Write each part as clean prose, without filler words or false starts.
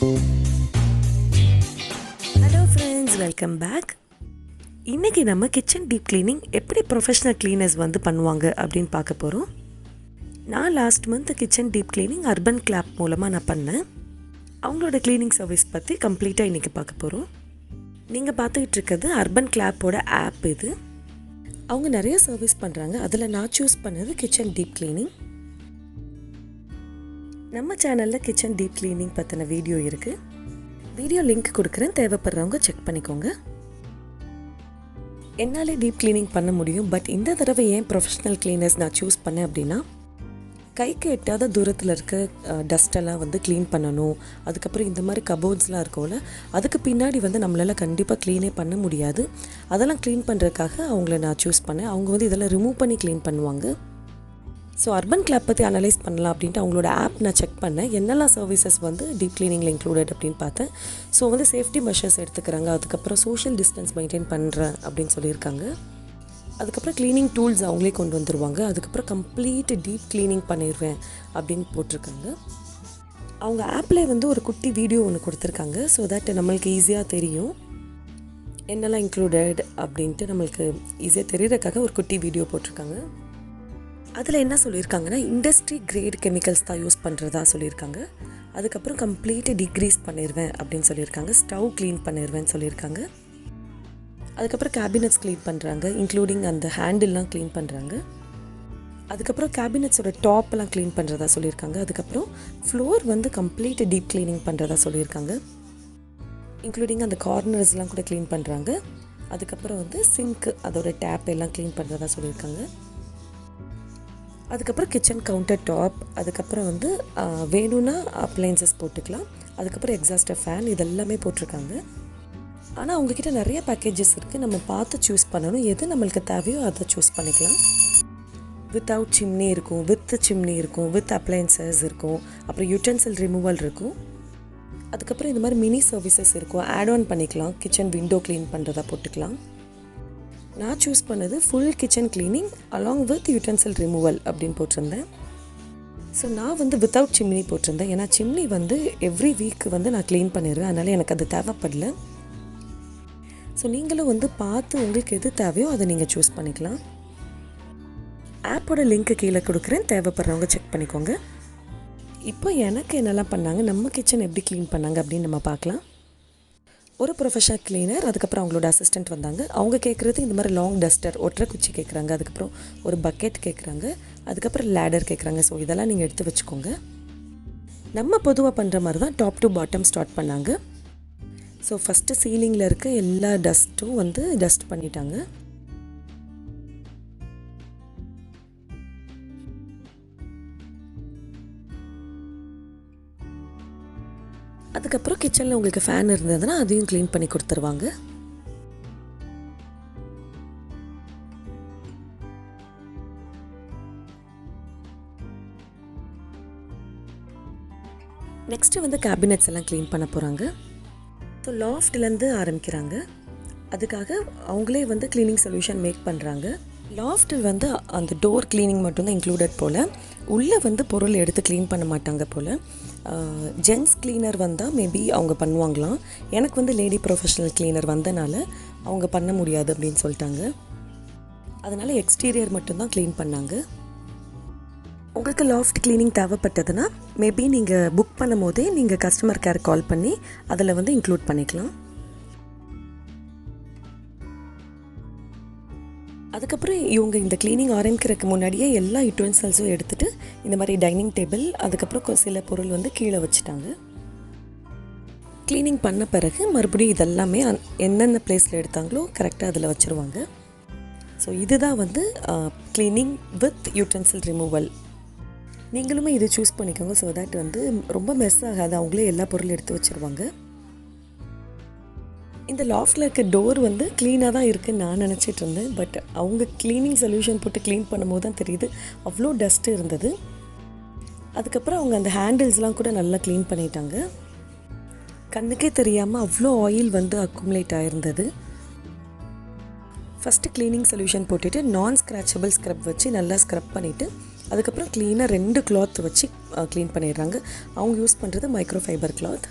Hello friends, welcome back. இன்னைக்கு நம்ம kitchen deep cleaning எப்படி ப்ரொஃபஷனல் கிளீனர்ஸ் வந்து பண்ணுவாங்க அப்படின்னு பார்க்க போகிறோம். நான் last month kitchen deep cleaning Urban Clap மூலமாக நான் பண்ணேன். அவங்களோட கிளீனிங் சர்வீஸ் பற்றி கம்ப்ளீட்டாக இன்றைக்கி பார்க்க போகிறோம். நீங்கள் பார்த்துக்கிட்டு இருக்கிறது அர்பன் கிளாப்போட ஆப் இது. அவங்க நிறைய சர்வீஸ் பண்ணுறாங்க. அதில் நான் சூஸ் பண்ணது கிச்சன் டீப் கிளீனிங். நம்ம சேனலில் கிச்சன் டீப் கிளீனிங் பற்றின வீடியோ இருக்குது. வீடியோ லிங்க் கொடுக்குறேன், தேவைப்படுறவங்க செக் பண்ணிக்கோங்க. என்னாலே டீப் கிளீனிங் பண்ண முடியும். பட் இந்த தடவை ஏன் ப்ரொஃபஷ்னல் கிளீனர்ஸ் நான் சூஸ் பண்ணேன் அப்படின்னா, கைக்கு எட்டாத தூரத்தில் இருக்க டஸ்ட்டெல்லாம் வந்து க்ளீன் பண்ணணும். அதுக்கப்புறம் இந்த மாதிரி கபோர்ட்ஸ்லாம் இருக்கும்ல, அதுக்கு பின்னாடி வந்து நம்மளால் கண்டிப்பாக க்ளீனே பண்ண முடியாது. அதெல்லாம் க்ளீன் பண்ணுறதுக்காக அவங்கள நான் சூஸ் பண்ணேன். அவங்க வந்து இதெல்லாம் ரிமூவ் பண்ணி க்ளீன் பண்ணுவாங்க. ஸோ அர்பன் கிளாப் பற்றி அனலைஸ் பண்ணலாம் அப்படின்ட்டு அவங்களோட ஆப் நான் செக் பண்ணேன். என்னெல்லாம் சர்வீசஸ் வந்து டீப் கிளீனிங்கில் இன்க்ளூடட் அப்படின்னு பார்த்தேன். ஸோ வந்து சேஃப்டி மெஷர்ஸ் எடுத்துக்கிறாங்க. அதுக்கப்புறம் சோஷியல் டிஸ்டன்ஸ் மெயின்டைன் பண்ணுறேன் அப்படின்னு சொல்லியிருக்காங்க. அதுக்கப்புறம் க்ளீனிங் டூல்ஸ் அவங்களே கொண்டு வந்துடுவாங்க. அதுக்கப்புறம் கம்ப்ளீட் டீப் க்ளீனிங் பண்ணிடுவேன் அப்படின்னு போட்டிருக்காங்க. அவங்க ஆப்பில் வந்து ஒரு குட்டி வீடியோ ஒன்று கொடுத்துருக்காங்க. ஸோ தட் நம்மளுக்கு ஈஸியாக தெரியும் என்னெல்லாம் இன்க்ளூடட் அப்படின்ட்டு நம்மளுக்கு ஈஸியாக தெரியறதுக்காக ஒரு குட்டி வீடியோ போட்டிருக்காங்க. அதில் என்ன சொல்லியிருக்காங்கன்னா, இண்டஸ்ட்ரி கிரேட் கெமிக்கல்ஸ் தான் யூஸ் பண்ணுறதா சொல்லியிருக்காங்க. அதுக்கப்புறம் கம்ப்ளீட்டாக டிக்ரீஸ் பண்ணிடுவேன் அப்படின்னு சொல்லியிருக்காங்க. ஸ்டவ் க்ளீன் பண்ணிடுவேன்னு சொல்லியிருக்காங்க. அதுக்கப்புறம் கேபினட்ஸ் க்ளீன் பண்ணுறாங்க, இன்க்ளூடிங் அந்த ஹேண்டில்லாம் க்ளீன் பண்ணுறாங்க. அதுக்கப்புறம் கேபினட்ஸோட டாப்லாம் க்ளீன் பண்ணுறதா சொல்லியிருக்காங்க. அதுக்கப்புறம் ஃப்ளோர் வந்து கம்ப்ளீட் டீப் க்ளீனிங் பண்ணுறதா சொல்லியிருக்காங்க. இன்க்ளூடிங் அந்த கார்னர்ஸ்லாம் கூட க்ளீன் பண்ணுறாங்க. அதுக்கப்புறம் வந்து சிங்க் அதோட டேப் எல்லாம் க்ளீன் பண்ணுறதா சொல்லியிருக்காங்க. அதுக்கப்புறம் கிச்சன் கவுண்டர் டாப், அதுக்கப்புறம் வந்து வேணும்னா அப்ளைன்சஸ் போட்டுக்கலாம். அதுக்கப்புறம் எக்ஸாஸ்டர் ஃபேன், இதெல்லாமே போட்டிருக்காங்க. ஆனால் அவங்கக்கிட்ட நிறைய பேக்கேஜஸ் இருக்குது. நம்ம பார்த்து சூஸ் பண்ணணும். எது நம்மளுக்கு தேவையோ அதை சூஸ் பண்ணிக்கலாம். வித்தவுட் சிம்னி இருக்கும், வித் சிம்னி இருக்கும், வித் அப்ளைன்சஸ் இருக்கும், அப்புறம் யூட்டென்சில் ரிமூவல் இருக்கும். அதுக்கப்புறம் இந்த மாதிரி மினி சர்வீசஸ் இருக்கும். ஆட் ஆன் பண்ணிக்கலாம். கிச்சன் விண்டோ க்ளீன் பண்ணுறதா போட்டுக்கலாம். நான் சூஸ் பண்ணது full kitchen cleaning along with utensil removal அப்படின்னு போட்டிருந்தேன். ஸோ நான் வந்து வித்தவுட் சிம்னி போட்டிருந்தேன். ஏன்னா சிம்னி வந்து எவ்ரி வீக் வந்து நான் க்ளீன் பண்ணிடுவேன். அதனால் எனக்கு அது தேவைப்படல. ஸோ நீங்களும் வந்து பார்த்து உங்களுக்கு எது தேவையோ அதை நீங்கள் சூஸ் பண்ணிக்கலாம். ஆப்போட லிங்க்கு கீழே கொடுக்குறேன், தேவைப்படுறவங்க செக் பண்ணிக்கோங்க. இப்போ எனக்கு என்னெல்லாம் பண்ணாங்க, நம்ம கிச்சன் எப்படி க்ளீன் பண்ணாங்க அப்படின்னு நம்ம பார்க்கலாம். ஒரு ப்ரொஃபஷனல் கிளீனர், அதுக்கப்புறம் அவங்களோட அசிஸ்டண்ட் வந்தாங்க. அவங்க கேட்குறது இந்த மாதிரி லாங் டஸ்டர், ஒற்றை குச்சி கேட்குறாங்க. அதுக்கப்புறம் ஒரு பக்கெட் கேட்குறாங்க. அதுக்கப்புறம் லேடர் கேட்குறாங்க. ஸோ இதெல்லாம் நீங்கள் எடுத்து வச்சுக்கோங்க. நம்ம பொதுவாக பண்ணுற மாதிரி தான் டாப் டு பாட்டம் ஸ்டார்ட் பண்ணாங்க. ஸோ ஃபஸ்ட்டு சீலிங்கில் இருக்க எல்லா டஸ்ட்டும் வந்து டஸ்ட் பண்ணிட்டாங்க. அதுக்கப்புறம் கிச்சனில் உங்களுக்கு ஃபேன் இருந்ததுன்னா அதையும் க்ளீன் பண்ணி கொடுத்துருவாங்க. நெக்ஸ்ட்டு வந்து கேபினட்ஸ் எல்லாம் க்ளீன் பண்ண போகிறாங்க. ஸோ லாஃப்ட்லேருந்து ஆரம்பிக்கிறாங்க. அதுக்காக அவங்களே வந்து க்ளீனிங் சொல்யூஷன் மேக் பண்ணுறாங்க. லாஃப்ட்டில் வந்து அந்த டோர் க்ளீனிங் மட்டும்தான் இன்க்ளூடட் போல். உள்ளே வந்து பொருள் எடுத்து க்ளீன் பண்ண மாட்டாங்க போல். ஜென்ஸ் க்ளீனர் வந்தால் மேபி அவங்க பண்ணுவாங்களாம். எனக்கு வந்து லேடி ப்ரொஃபஷனல் க்ளீனர் வந்தனால அவங்க பண்ண முடியாது அப்படின்னு சொல்லிட்டாங்க. அதனால் எக்ஸ்டீரியர் மட்டும்தான் க்ளீன் பண்ணாங்க. உங்களுக்கு லாஃப்ட் க்ளீனிங் தேவைப்பட்டதுன்னா மேபி நீங்கள் புக் பண்ணும் போதே நீங்கள் கஸ்டமர் கேர் கால் பண்ணி அதில் வந்து இன்க்ளூட் பண்ணிக்கலாம். அதுக்கப்புறம் இவங்க இந்த க்ளீனிங் ஆரம்பிக்கிறதுக்கு முன்னாடியே எல்லா யூட்டென்சில்ஸும் எடுத்துகிட்டு இந்த மாதிரி டைனிங் டேபிள், அதுக்கப்புறம் சில பொருள் வந்து கீழே வச்சுட்டாங்க. க்ளீனிங் பண்ண பிறகு மறுபடியும் இதெல்லாமே எந்தெந்த பிளேஸில் எடுத்தாங்களோ கரெக்டாக அதில் வச்சுருவாங்க. ஸோ இதுதான் வந்து க்ளீனிங் வித் யூட்டென்சில் ரிமூவல். நீங்களுமே இதை சூஸ் பண்ணிக்கோங்க. ஸோ தட் வந்து ரொம்ப மெஸ் ஆகாது. அவங்களே எல்லா பொருளும் எடுத்து வச்சுருவாங்க. இந்த லாஃப்டில் இருக்க டோர் வந்து க்ளீனாக தான் இருக்குதுன்னு நான் நினச்சிட்டு இருந்தேன். பட் அவங்க க்ளீனிங் சொல்யூஷன் போட்டு க்ளீன் பண்ணும்போது தான் தெரியுது அவ்வளோ டஸ்ட்டு இருந்தது. அதுக்கப்புறம் அவங்க அந்த ஹேண்டில்ஸ்லாம் கூட நல்லா க்ளீன் பண்ணிட்டாங்க. கண்ணுக்கே தெரியாமல் அவ்வளோ ஆயில் வந்து அக்குமுலேட் ஆகிருந்தது. ஃபஸ்ட்டு க்ளீனிங் சொல்யூஷன் போட்டுட்டு நான் ஸ்க்ராச்சபிள் ஸ்க்ரப் வச்சு நல்லா ஸ்க்ரப் பண்ணிவிட்டு அதுக்கப்புறம் க்ளீனாக 2 கிளாத் வச்சு க்ளீன் பண்ணிடுறாங்க. அவங்க யூஸ் பண்ணுறது மைக்ரோ ஃபைபர் கிளாத்.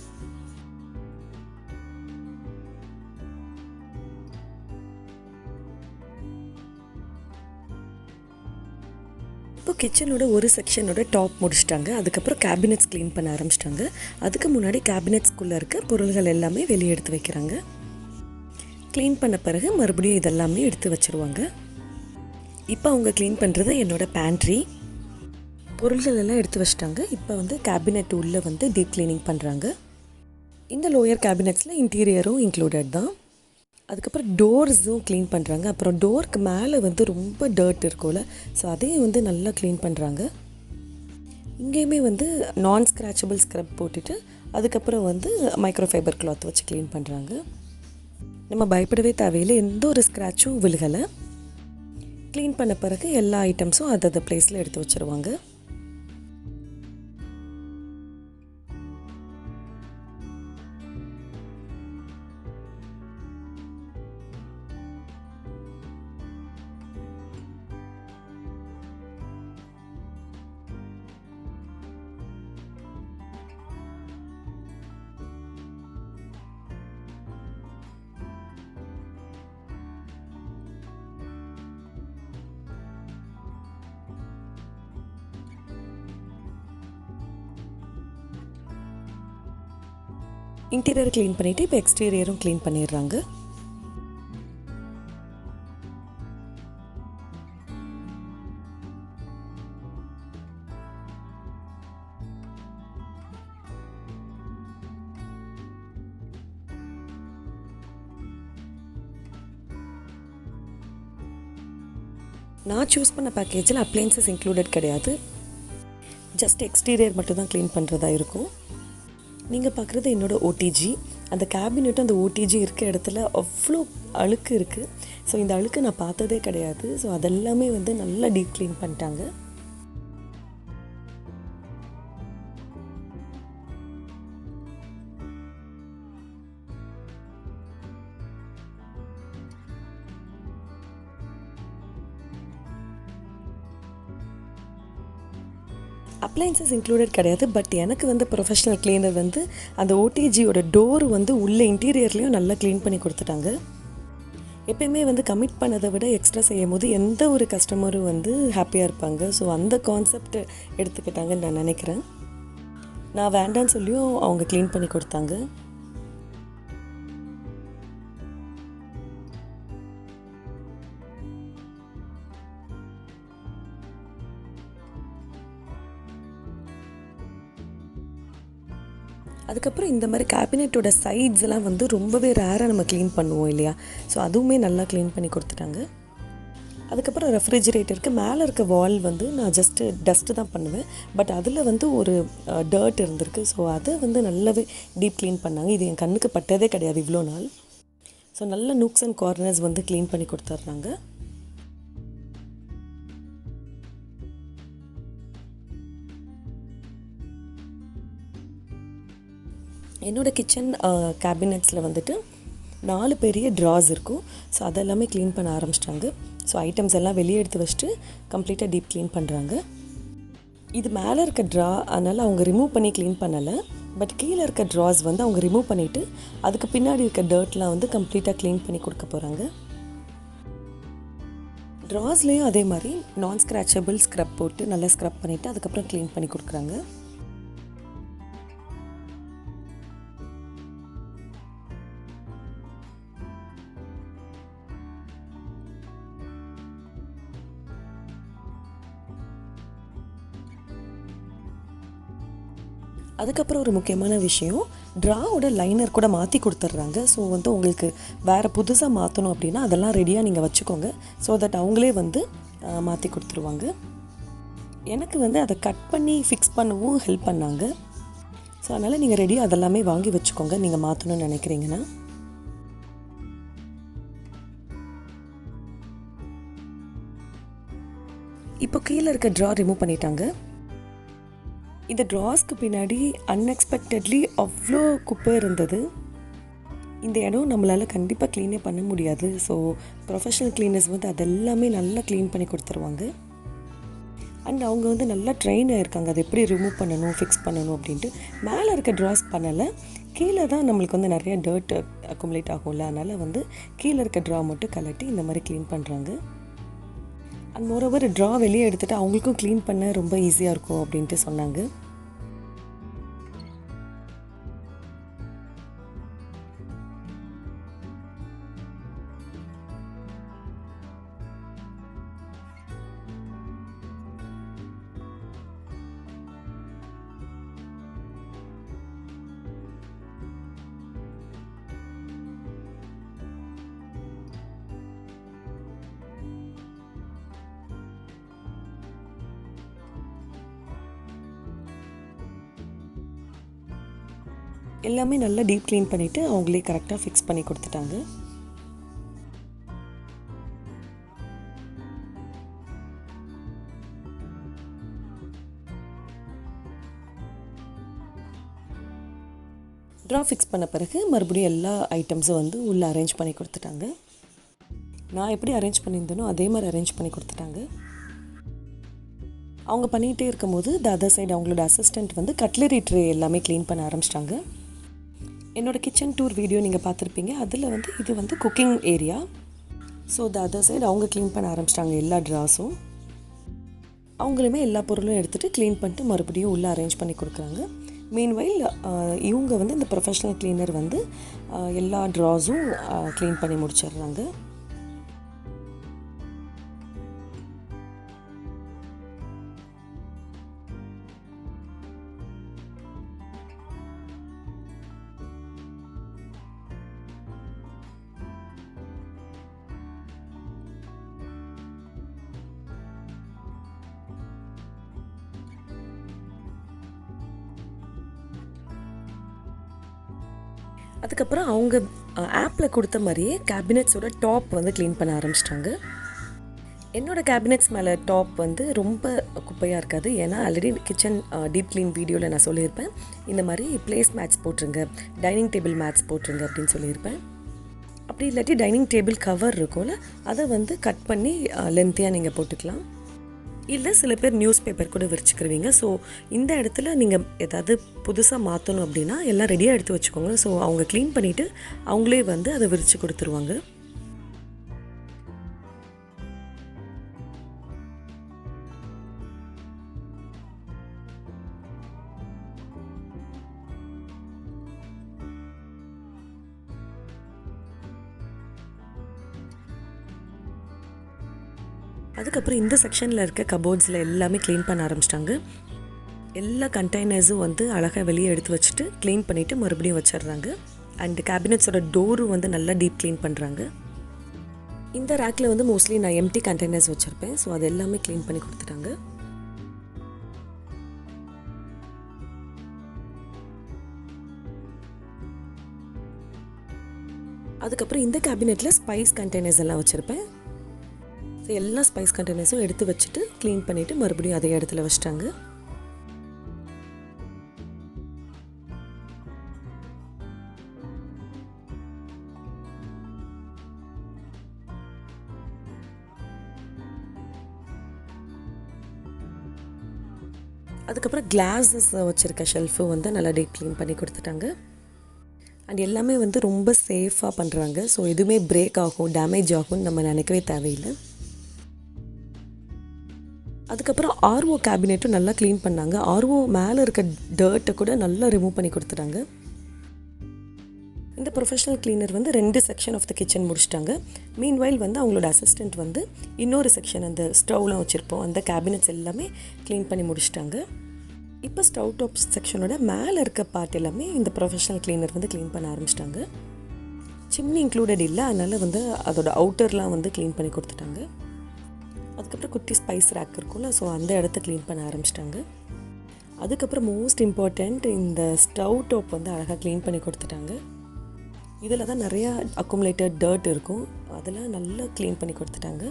கிச்சனோட ஒரு செக்ஷனோட டாப் முடிச்சிட்டாங்க. அதுக்கப்புறம் கேபினெட்ஸ் க்ளீன் பண்ண ஆரம்பிச்சிட்டாங்க. அதுக்கு முன்னாடி கேபினெட்ஸ்குள்ளே இருக்க பொருள்கள் எல்லாமே வெளியே எடுத்து வைக்கிறாங்க. க்ளீன் பண்ண பிறகு மறுபடியும் இதெல்லாமே எடுத்து வச்சுருவாங்க. இப்போ அவங்க க்ளீன் பண்ணுறது என்னோடய பேண்ட்ரி. பொருள்கள் எல்லாம் எடுத்து வச்சிட்டாங்க. இப்போ வந்து கேபினெட் உள்ளே வந்து டீப் க்ளீனிங் பண்ணுறாங்க. இந்த லோயர் கேபினெட்ஸில் இன்டீரியரும் இன்க்ளூடட் தான். அதுக்கப்புறம் டோர்ஸும் க்ளீன் பண்ணுறாங்க. அப்புறம் டோருக்கு மேலே வந்து ரொம்ப டர்ட் இருக்கும்ல, ஸோ அதையும் வந்து நல்லா க்ளீன் பண்ணுறாங்க. இங்கேயுமே வந்து நான் ஸ்க்ராச்சபிள் ஸ்க்ரப் போட்டுட்டு அதுக்கப்புறம் வந்து மைக்ரோஃபைபர் கிளாத் வச்சு க்ளீன் பண்ணுறாங்க. நம்ம பயப்படவே தேவையில்லை, எந்த ஒரு ஸ்க்ராட்சும் விழுகலை. க்ளீன் பண்ண பிறகு எல்லா ஐட்டம்ஸும் அது பிளேஸில் எடுத்து வச்சுருவாங்க. இன்டீரியர் க்ளீன் பண்ணிவிட்டு இப்போ எக்ஸ்டீரியரும் க்ளீன் பண்ணிடுறாங்க. நான் சூஸ் பண்ண பேக்கேஜில் அப்ளையன்சஸ் இன்க்ளூடட் கிடையாது. ஜஸ்ட் எக்ஸ்டீரியர் மட்டும் தான் க்ளீன் பண்ணுறதா இருக்கும். நீங்கள் பார்க்குறது என்னோடய ஓடிஜி. அந்த கேபினெட்டும் அந்த ஓடிஜி இருக்க இடத்துல அவ்வளோ அழுக்கு இருக்குது. ஸோ இந்த அழுக்கு நான் பார்த்ததே கிடையாது. ஸோ அதெல்லாமே வந்து நல்லா டீப் க்ளீன் பண்ணிட்டாங்க. அப்ளையன்சஸ் இன்க்ளூடட் கிடையாது. பட் எனக்கு வந்து ப்ரொஃபஷ்னல் க்ளீனர் வந்து அந்த ஓடிஜியோட டோர் வந்து உள்ளே இன்டீரியர்லேயும் நல்லா க்ளீன் பண்ணி கொடுத்துட்டாங்க. எப்பயுமே வந்து கமிட் பண்ணதை விட எக்ஸ்ட்ரா செய்யும் போது எந்த ஒரு கஸ்டமரும் வந்து ஹாப்பியாக இருப்பாங்க. ஸோ அந்த கான்செப்ட் எடுத்துக்கிட்டாங்கன்னு நான் நினைக்கிறேன். நான் வேண்டான்னு சொல்லியும் அவங்க க்ளீன் பண்ணி கொடுத்தாங்க. அதுக்கப்புறம் இந்த மாதிரி கேபினெட்டோட சைட்ஸ் எல்லாம் வந்து ரொம்பவே ரேராக நம்ம க்ளீன் பண்ணுவோம் இல்லையா, ஸோ அதுவுமே நல்லா க்ளீன் பண்ணி கொடுத்துட்டாங்க. அதுக்கப்புறம் ரெஃப்ரிஜிரேட்டருக்கு மேலே இருக்க வால் வந்து நான் ஜஸ்ட்டு டஸ்ட்டு தான் பண்ணுவேன். பட் அதில் வந்து ஒரு டர்ட் இருந்திருக்கு. ஸோ அதை வந்து நல்லாவே டீப் க்ளீன் பண்ணாங்க. இது என் கண்ணுக்கு பட்டதே கிடையாது இவ்வளோ நாள். ஸோ நல்ல நூக்ஸ் அண்ட் கார்னர்ஸ் வந்து க்ளீன் பண்ணி கொடுத்துட்றாங்க. என்னோடய கிச்சன் கேபினெட்ஸில் வந்துட்டு 4 பெரிய ட்ராஸ் இருக்கும். ஸோ அதெல்லாமே க்ளீன் பண்ண ஆரம்பிச்சிட்டாங்க. ஸோ ஐட்டம்ஸ் எல்லாம் வெளியே எடுத்து வச்சுட்டு கம்ப்ளீட்டாக டீப் க்ளீன் பண்ணுறாங்க. இது மேலே இருக்க ட்ரா, அதனால் அவங்க ரிமூவ் பண்ணி க்ளீன் பண்ணலை. பட் கீழே இருக்க ட்ராஸ் வந்து அவங்க ரிமூவ் பண்ணிவிட்டு அதுக்கு பின்னாடி இருக்க டர்ட்லாம் வந்து கம்ப்ளீட்டாக க்ளீன் பண்ணி கொடுக்க போகிறாங்க. ட்ராஸ்லேயும் அதே மாதிரி நான் ஸ்க்ராச்சபிள் ஸ்க்ரப் போட்டு நல்லா ஸ்க்ரப் பண்ணிவிட்டு அதுக்கப்புறம் க்ளீன் பண்ணி கொடுக்குறாங்க. அதுக்கப்புறம் ஒரு முக்கியமான விஷயம், ட்ராவோட லைனர் கூட மாற்றி கொடுத்துட்றாங்க. ஸோ வந்து உங்களுக்கு வேறு புதுசாக மாற்றணும் அப்படின்னா அதெல்லாம் ரெடியாக நீங்கள் வச்சுக்கோங்க. ஸோ தட் அவங்களே வந்து மாற்றி கொடுத்துருவாங்க. எனக்கு வந்து அதை கட் பண்ணி ஃபிக்ஸ் பண்ணவும் ஹெல்ப் பண்ணாங்க. ஸோ அதனால் நீங்கள் ரெடியாக அதெல்லாமே வாங்கி வச்சுக்கோங்க நீங்கள் மாற்றணும்னு நினைக்கிறீங்கன்னா. இப்போ கீழே இருக்க ட்ரா ரிமூவ் பண்ணிட்டாங்க. இந்த ட்ராஸ்க்கு பின்னாடி அன்எக்ஸ்பெக்டட்லி அவ்வளோ குப்பை இருந்தது. இந்த இடம் நம்மளால் கண்டிப்பாக க்ளீனே பண்ண முடியாது. ஸோ ப்ரொஃபஷ்னல் க்ளீனர்ஸ் வந்து அதெல்லாமே நல்லா க்ளீன் பண்ணி கொடுத்துருவாங்க. அண்ட் அவங்க வந்து நல்லா ட்ரெயின் ஆகிருக்காங்க அதை எப்படி ரிமூவ் பண்ணணும், ஃபிக்ஸ் பண்ணணும் அப்படின்ட்டு. மேலே இருக்க ட்ராஸ் பண்ணலை, கீழே தான் நம்மளுக்கு வந்து நிறைய டர்ட் அக்குமுலேட் ஆகும்ல, அதனால் வந்து கீழே இருக்க ட்ரா மட்டும் கலட்டி இந்த மாதிரி க்ளீன் பண்ணுறாங்க. அண்ட் மோரோவர் ட்ரா வெளியே எடுத்துகிட்டு அவங்களுக்கும் க்ளீன் பண்ண ரொம்ப ஈஸியாக இருக்கும் அப்படின்ட்டு சொன்னாங்க. எல்லாமே நல்லா டீப் க்ளீன் பண்ணிவிட்டு அவங்களே கரெக்டாக ஃபிக்ஸ் பண்ணி கொடுத்துட்டாங்க. ட்ரா ஃபிக்ஸ் பண்ண பிறகு மறுபடியும் எல்லா ஐட்டம்ஸும் வந்து உள்ளே அரேஞ்ச் பண்ணி கொடுத்துட்டாங்க. நான் எப்படி அரேஞ்ச் பண்ணியிருந்தேனோ அதே மாதிரி அரேஞ்ச் பண்ணி கொடுத்துட்டாங்க. அவங்க பண்ணிகிட்டே இருக்கும்போது அதர் சைடு அவங்களோட அசிஸ்டண்ட் வந்து கட்லரி ட்ரே எல்லாமே க்ளீன் பண்ண ஆரம்பிச்சிட்டாங்க. என்னோடய கிச்சன் டூர் வீடியோ நீங்கள் பார்த்துருப்பீங்க. அதில் வந்து இது வந்து cooking area. So other side அவங்க க்ளீன் பண்ண ஆரம்பிச்சிட்டாங்க எல்லா ட்ராஸும். அவங்களுமே எல்லா பொருளும் எடுத்துகிட்டு க்ளீன் பண்ணிட்டு மறுபடியும் உள்ளே அரேஞ்ச் பண்ணி கொடுக்குறாங்க. மீன்வைல் இவங்க வந்து இந்த ப்ரொஃபஷ்னல் க்ளீனர் வந்து எல்லா ட்ராஸும் க்ளீன் பண்ணி முடிச்சிடுறாங்க. அதுக்கப்புறம் அவங்க ஆப்பில் கொடுத்த மாதிரியே கேபினெட்ஸோட டாப் வந்து க்ளீன் பண்ண ஆரம்பிச்சிட்டாங்க. என்னோடய கேபினெட்ஸ் மேலே டாப் வந்து ரொம்ப குப்பையாக இருக்காது. ஏன்னா ஆல்ரெடி கிச்சன் டீப் க்ளீன் வீடியோவில் நான் சொல்லியிருப்பேன், இந்த மாதிரி ப்ளேஸ் மேட்ஸ் போட்டுருங்க, டைனிங் டேபிள் மேட்ஸ் போட்டுருங்க அப்படின்னு சொல்லியிருப்பேன். அப்படி இல்லாட்டி டைனிங் டேபிள் கவர் இருக்கும்ல, அதை வந்து கட் பண்ணி லென்த்தியாக நீங்கள் போட்டுக்கலாம். இல்லை சில பேர் நியூஸ் பேப்பர் கூட விரிச்சுக்கிருவீங்க. ஸோ இந்த இடத்துல நீங்கள் ஏதாவது புதுசாக மாற்றணும் அப்படின்னா எல்லாம் ரெடியாக எடுத்து வச்சுக்கோங்க. ஸோ அவங்க க்ளீன் பண்ணிவிட்டு அவங்களே வந்து அதை விரித்து கொடுத்துருவாங்க. அதுக்கப்புறம் இந்த செக்ஷனில் இருக்க கபோர்ட்ஸில் எல்லாமே க்ளீன் பண்ண ஆரம்பிச்சிட்டாங்க. எல்லா கண்டெய்னர்ஸும் வந்து அழகாக வெளியே எடுத்து வச்சுட்டு க்ளீன் பண்ணிவிட்டு மறுபடியும் வச்சிடுறாங்க. அண்ட் கேபினெட்ஸோட டோரும் வந்து நல்லா டீப் க்ளீன் பண்ணுறாங்க. இந்த ரேக்கில் வந்து மோஸ்ட்லி நான் எம்டி கண்டெய்னர்ஸ் வச்சுருப்பேன். ஸோ அது எல்லாமே க்ளீன் பண்ணி கொடுத்துட்டாங்க. அதுக்கப்புறம் இந்த கேபினெட்டில் ஸ்பைஸ் கண்டெய்னர்ஸ் எல்லாம் வச்சுருப்பேன். எல்லா ஸ்பைஸ் கண்டெய்னர்ஸும் எடுத்து வச்சுட்டு க்ளீன் பண்ணிவிட்டு மறுபடியும் அதே இடத்துல வச்சிட்டாங்க. அதுக்கப்புறம் கிளாஸஸ் வச்சுருக்க ஷெல்ஃபு வந்து நல்லா டீப் க்ளீன் பண்ணி கொடுத்துட்டாங்க. அண்ட் எல்லாமே வந்து ரொம்ப சேஃபாக பண்ணுறாங்க. ஸோ எதுவுமே பிரேக் ஆகும், டேமேஜ் ஆகும்னு நம்ம நினைக்கவே தேவையில்லை. அதுக்கப்புறம் ஆர்ஓ கேபினெட்டும் நல்லா க்ளீன் பண்ணாங்க. ஆர்ஓ மேலே இருக்க டர்ட்டை கூட நல்லா ரிமூவ் பண்ணி கொடுத்துட்டாங்க. இந்த ப்ரொஃபஷனல் க்ளீனர் வந்து 2 செக்ஷன் ஆஃப் த கிச்சன் முடிச்சிட்டாங்க. மீன்வைல் வந்து அவங்களோட அசிஸ்டண்ட் வந்து இன்னொரு செக்ஷன் அந்த ஸ்டவ்லாம் வச்சுருப்போம் அந்த கேபினெட்ஸ் எல்லாமே க்ளீன் பண்ணி முடிச்சிட்டாங்க. இப்போ ஸ்டவ் டாப் செக்ஷனோட மேலே இருக்க பார்ட் எல்லாமே இந்த ப்ரொஃபஷனல் க்ளீனர் வந்து க்ளீன் பண்ண ஆரம்பிச்சிட்டாங்க. சிம்னி இன்க்ளூடட் இல்லை, அதனால் வந்து அதோட அவுட்டர்லாம் வந்து க்ளீன் பண்ணி கொடுத்துட்டாங்க. அதுக்கப்புறம் குட்டி ஸ்பைஸ் ரேக் இருக்கும்ல, ஸோ அந்த இடத்த க்ளீன் பண்ண ஆரம்பிச்சிட்டாங்க. அதுக்கப்புறம் மோஸ்ட் இம்பார்ட்டண்ட் இந்த ஸ்டவ் டாப் வந்து அழகாக க்ளீன் பண்ணி கொடுத்துட்டாங்க. இதில் தான் நிறையா அக்குமுலேட்டட் டர்ட் இருக்கும், அதெல்லாம் நல்லா க்ளீன் பண்ணி கொடுத்துட்டாங்க.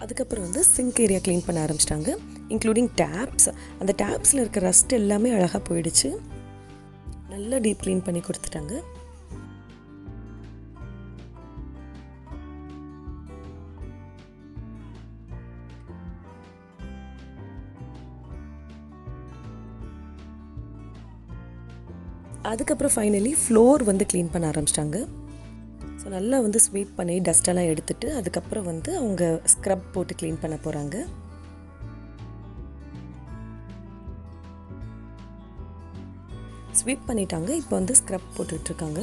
அதுக்கப்புறம் வந்து சிங்க் ஏரியா க்ளீன் பண்ண ஆரம்பிச்சிட்டாங்க. Including taps. அந்த டேப்ஸில் இருக்க ரஸ்ட் எல்லாமே அழகாக போயிடுச்சு. நல்லா டீப் க்ளீன் பண்ணி கொடுத்துட்டாங்க. அதுக்கப்புறம் ஃபைனலி ஃப்ளோர் வந்து க்ளீன் பண்ண ஆரம்பிச்சிட்டாங்க. ஸோ நல்லா வந்து ஸ்வீப் பண்ணி டஸ்டெல்லாம் எடுத்துட்டு அதுக்கப்புறம் வந்து அவங்க ஸ்க்ரப் போட்டு க்ளீன் பண்ண போகிறாங்க. ஸ்வீப் பண்ணிட்டாங்க. இப்போ வந்து ஸ்க்ரப் போட்டுட்ருக்காங்க.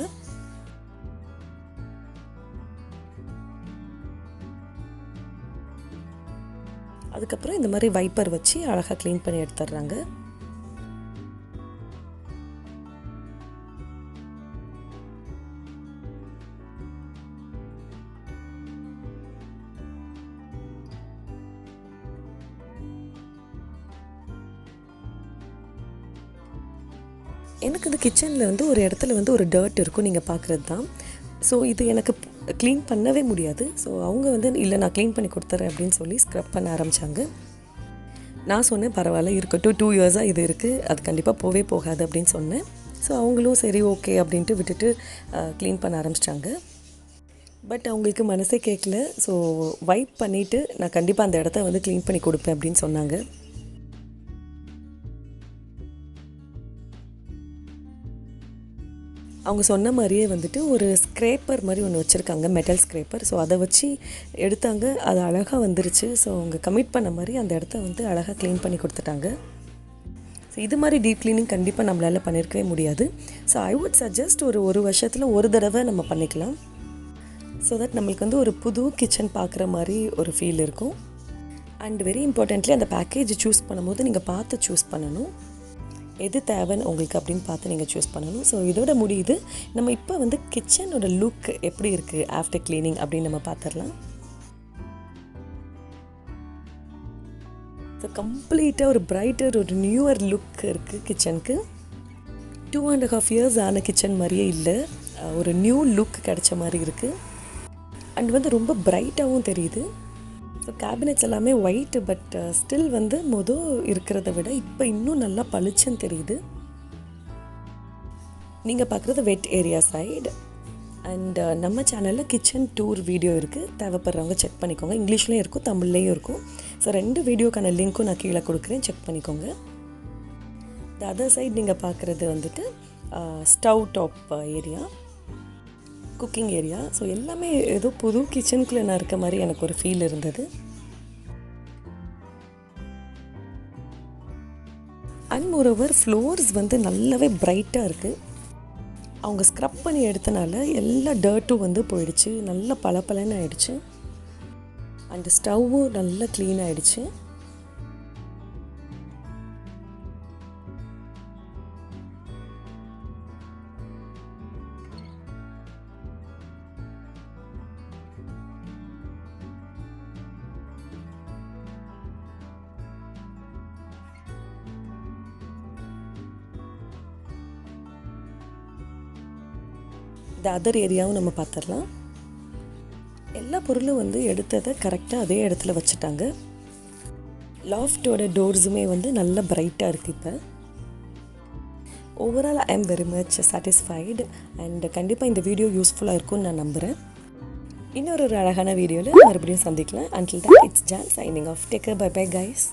அதுக்கப்புறம் இந்த மாதிரி வைப்பர் வச்சு அழகாக க்ளீன் பண்ணி எடுத்துடுறாங்க. எனக்கு இந்த கிச்சனில் வந்து ஒரு இடத்துல வந்து ஒரு டர்ட் இருக்கும், நீங்கள் பார்க்குறது தான். ஸோ இது எனக்கு க்ளீன் பண்ணவே முடியாது. ஸோ அவங்க வந்து இல்லை நான் க்ளீன் பண்ணி கொடுத்துறேன் அப்படின்னு சொல்லி ஸ்க்ரப் பண்ண ஆரம்பித்தாங்க. நான் சொன்னேன் பரவாயில்ல இருக்கட்டும், 2 இயர்ஸாக இது இருக்குது, அது கண்டிப்பாக போவே போகாது அப்படின்னு சொன்னேன். ஸோ அவங்களும் சரி ஓகே அப்படின்ட்டு விட்டுட்டு க்ளீன் பண்ண ஆரம்பிச்சிட்டாங்க. பட் அவங்களுக்கு மனசே கேட்கல. ஸோ வைப் பண்ணிவிட்டு நான் கண்டிப்பாக அந்த இடத்த வந்து க்ளீன் பண்ணி கொடுப்பேன் அப்படின்னு சொன்னாங்க. அவங்க சொன்ன மாதிரியே வந்துட்டு ஒரு ஸ்க்ரேப்பர் மாதிரி ஒன்று வச்சுருக்காங்க, மெட்டல் ஸ்க்ரேப்பர். ஸோ அதை வச்சு எடுத்தாங்க. அது அழகாக வந்துருச்சு. ஸோ அவங்க கமிட் பண்ண மாதிரி அந்த இடத்த வந்து அழகாக க்ளீன் பண்ணி கொடுத்துட்டாங்க. ஸோ இது மாதிரி டீப் க்ளீனிங் கண்டிப்பாக நம்மளால் பண்ணியிருக்கவே முடியாது. ஸோ ஐ வுட் சஜஸ்ட் ஒரு வருஷத்தில் ஒரு தடவை நம்ம பண்ணிக்கலாம். ஸோ தட் நம்மளுக்கு வந்து ஒரு புது கிச்சன் பார்க்குற மாதிரி ஒரு ஃபீல் இருக்கும். அண்ட் வெரி இம்பார்ட்டண்ட்லி அந்த பேக்கேஜ் சூஸ் பண்ணும்போது நீங்கள் பார்த்து சூஸ் பண்ணணும். எது தேவைன்னு உங்களுக்கு அப்படின்னு பார்த்து நீங்கள் சூஸ் பண்ணணும். ஸோ இதோட முடியுது. நம்ம இப்போ வந்து கிச்சனோட லுக் எப்படி இருக்குது ஆஃப்டர் க்ளீனிங் அப்படின்னு நம்ம பார்த்துடலாம். ஸோ கம்ப்ளீட்டாக ஒரு பிரைட்டர் ஒரு நியூவர் லுக் இருக்குது கிச்சனுக்கு. 2.5 இயர்ஸ் ஆன கிச்சன் மாதிரியே இல்லை, ஒரு நியூ லுக் கிடைச்ச மாதிரி இருக்குது. அண்ட் வந்து ரொம்ப பிரைட்டாகவும் தெரியுது. ஸோ கேபினெட்ஸ் எல்லாமே ஒயிட்டு, பட் ஸ்டில் வந்து இருக்கிறத விட இப்போ இன்னும் நல்லா பளிச்சுன்னு தெரியுது. நீங்கள் பார்க்குறது வெட் ஏரியா சைடு. அண்ட் நம்ம சேனலில் கிச்சன் டூர் வீடியோ இருக்குது, தேவைப்படுறவங்க செக் பண்ணிக்கோங்க. இங்கிலீஷ்லேயும் இருக்கும், தமிழ்லேயும் இருக்கும். ஸோ 2 வீடியோக்கான லிங்க்கும் நான் கீழே கொடுக்குறேன், செக் பண்ணிக்கோங்க. த அதர் சைடு நீங்கள் பார்க்குறது வந்துட்டு stove top area, cooking area. So எல்லாமே ஏதோ புது கிச்சனுக்குள்ளே நான் இருக்க மாதிரி எனக்கு ஒரு ஃபீல் இருந்தது. அண்ட் மோரோவர் ஃப்ளோர்ஸ் வந்து நல்லாவே பிரைட்டாக இருக்குது. அவங்க ஸ்க்ரப் பண்ணி எடுத்தனால எல்லா டர்ட்டும் வந்து போயிடுச்சு, நல்லா பளபளன்னு ஆயிடுச்சு. அண்ட் ஸ்டவ்வும் நல்லா க்ளீன் ஆகிடுச்சு. இந்த அதர் ஏரியாவும் நம்ம பார்த்துடலாம். எல்லா பொருளும் வந்து எடுத்ததை கரெக்டாக அதே இடத்துல வச்சுட்டாங்க. லாஃப்டோட டோர்ஸுமே வந்து நல்ல பிரைட்டாக இருக்குது. இப்போ overall I am very much satisfied. And கண்டிப்பாக இந்த வீடியோ யூஸ்ஃபுல்லாக இருக்கும்னு நான் நம்புகிறேன். இன்னொரு அழகான வீடியோவில் மறுபடியும் சந்திக்கலாம். Until then, it's Jan signing off. Take care. Bye bye guys.